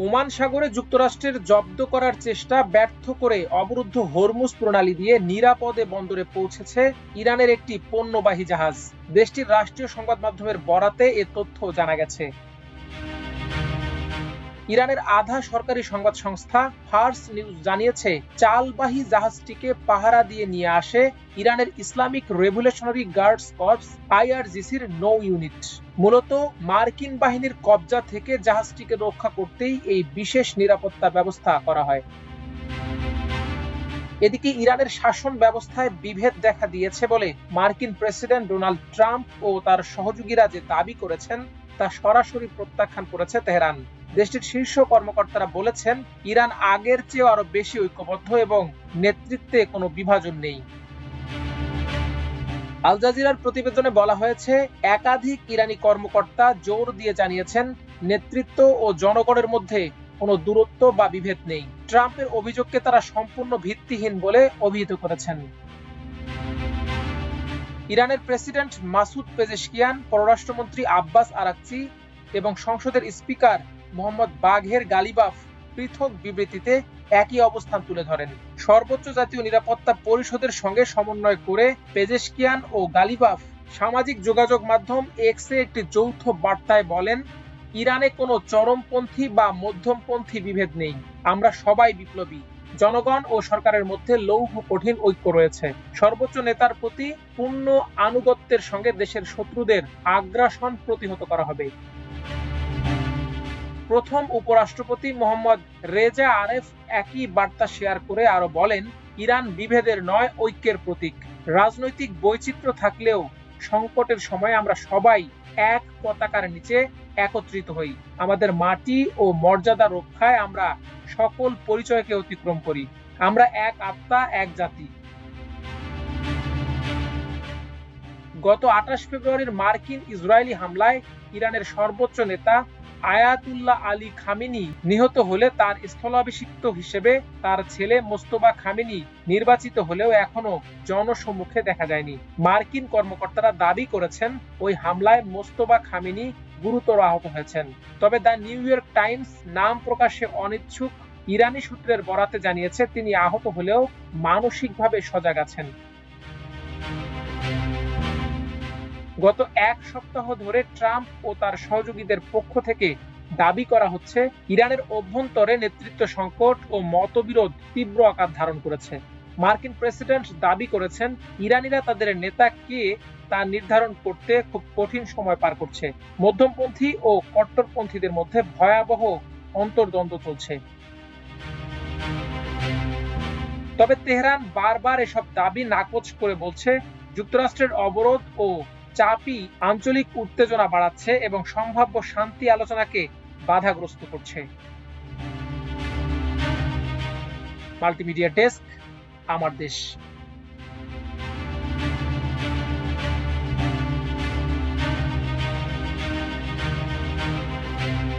Oman সাগরে যুক্তরাষ্ট্রের জব্দ করার চেষ্টা ব্যর্থ করে অবরুদ্ধ হরমুজ প্রণালী দিয়ে নিরাপদে বন্দরে পৌঁছেছে ইরানের একটি পণ্যবাহী জাহাজ। দেশটির রাষ্ট্রীয় সংবাদ মাধ্যমের বরাতে এ তথ্য জানা গেছে। ইরানের আধা সরকারি সংবাদ সংস্থা ফার্স নিউজ জানিয়েছে, চালবাহী জাহাজটিকে পাহারা দিয়ে নিয়ে আসে ইরানের ইসলামিক রেভলিউশনারি গার্ডস কর্পস আইআরজিসির নৌ ইউনিট। মূলত মার্কিন বাহিনীর কবজা থেকে জাহাজটিকে রক্ষা করতেই এই বিশেষ নিরাপত্তা ব্যবস্থা করা হয়। এদিকে ইরানের শাসন ব্যবস্থায় বিভেদ দেখা দিয়েছে বলে মার্কিন প্রেসিডেন্ট ডোনাল্ড ট্রাম্প ও তার সহযোগীরা যে দাবি করেছেন তা সরাসরি প্রত্যাখ্যান করেছে তেহরান। দেশটির শীর্ষ কর্মকর্তারা বলেছেন, ইরান আগের চেয়ে আরো বেশি ঐক্যবদ্ধ এবং নেতৃত্বে কোনো বিভাজন নেই। আল জাজিরার প্রতিবেদনে বলা হয়েছে, একাধিক ইরানি কর্মকর্তা জোর দিয়ে জানিয়েছেন, নেতৃত্ব ও জনগণের মধ্যে কোনো দূরত্ব বা বিভেদ নেই। ট্রাম্পের অভিযোগকে তারা সম্পূর্ণ ভিত্তিহীন বলে অভিহিত করেছেন। ইরানের প্রেসিডেন্ট মাসুদ পেজেশকিয়ান, পররাষ্ট্রমন্ত্রী আব্বাস আরাকচি এবং সংসদের স্পিকার মোহাম্মদ বাঘের গালিবাফ পৃথক বিবৃতিতে একই অবস্থান তুলে ধরেন। সর্বোচ্চ জাতীয় নিরাপত্তা পরিষদের সঙ্গে সমন্বয় করে পেজেশকিয়ান ও গালিবাফ সামাজিক যোগাযোগ মাধ্যম এক্সে একটি যৌথ বার্তায় বলেন, ইরানে কোনো চরমপন্থী বা মধ্যমপন্থী বিভেদ নেই। আমরা সবাই বিপ্লবী। জনগণ ও সরকারের মধ্যে লৌহ কঠিন ঐক্য রয়েছে। সর্বোচ্চ নেতার প্রতি পূর্ণ আনুগত্যের সঙ্গে দেশের শত্রুদের আগ্রাসন প্রতিহত করা হবে। প্রথম উপরাষ্ট্রপতি মোহাম্মদ রেজা আরেফ একই বার্তা শেয়ার করে আরো বলেন, ইরান বিভেদের নয়, ঐক্যের প্রতীক। রাজনৈতিক বৈচিত্র্য থাকলেও সংকটের সময় আমরা সবাই এক পতাকার নিচে একত্রিত হই। আমাদের মাটি ও মর্যাদা রক্ষায় আমরা সকল পরিচয়কে অতিক্রম করি। আমরা এক আত্মা, এক জাতি। গত 28 ফেব্রুয়ারির মার্কিন ইসরায়েলি হামলায় ইরানের সর্বোচ্চ নেতা আয়াতুল্লাহ আলী খামেনি নিহত হলে তার স্থলাভিষিক্ত হিসেবে তার ছেলে মোস্তফা খামেনি নির্বাচিত হলেও এখনো জনসম্মুখে দেখা যায়নি। মার্কিন কর্মকর্তারা দাবি করেছেন, ওই হামলায় মোস্তফা খামেনি গুরুতর আহত হয়েছেন। তবে দ্য নিউ ইয়র্ক টাইমস নাম প্রকাশে অনিচ্ছুক ইরানি সূত্রের বরাতে জানিয়েছে, তিনি আহত হলেও মানসিকভাবে সজাগ আছেন। গত এক সপ্তাহ ধরে ট্রাম্প ও তার সহযোগীদের পক্ষ থেকে দাবি করা হচ্ছে, ইরানের অভ্যন্তরে নেতৃত্ব সংকট ও মতবিরোধ তীব্র আকার ধারণ করেছে। মার্কিন প্রেসিডেন্ট দাবি করেছেন, ইরানিরা তাদের নেতা কে তা নির্ধারণ করতে খুব কঠিন সময় পার করছে। মধ্যমপন্থী ও কট্টরপন্থীদের মধ্যে ভয়াবহ অন্তর্দ্বন্দ্ব চলছে। তবে তেহরান বারবার এসব দাবি নাকচ করে বলছে, যুক্তরাষ্ট্রের অবরোধ ও চাপই আঞ্চলিক উত্তেজনা বাড়াচ্ছে এবং সম্ভাব্য শান্তি আলোচনাকে বাধাগ্রস্ত করছে। মাল্টিমিডিয়া ডেস্ক, আমার দেশ।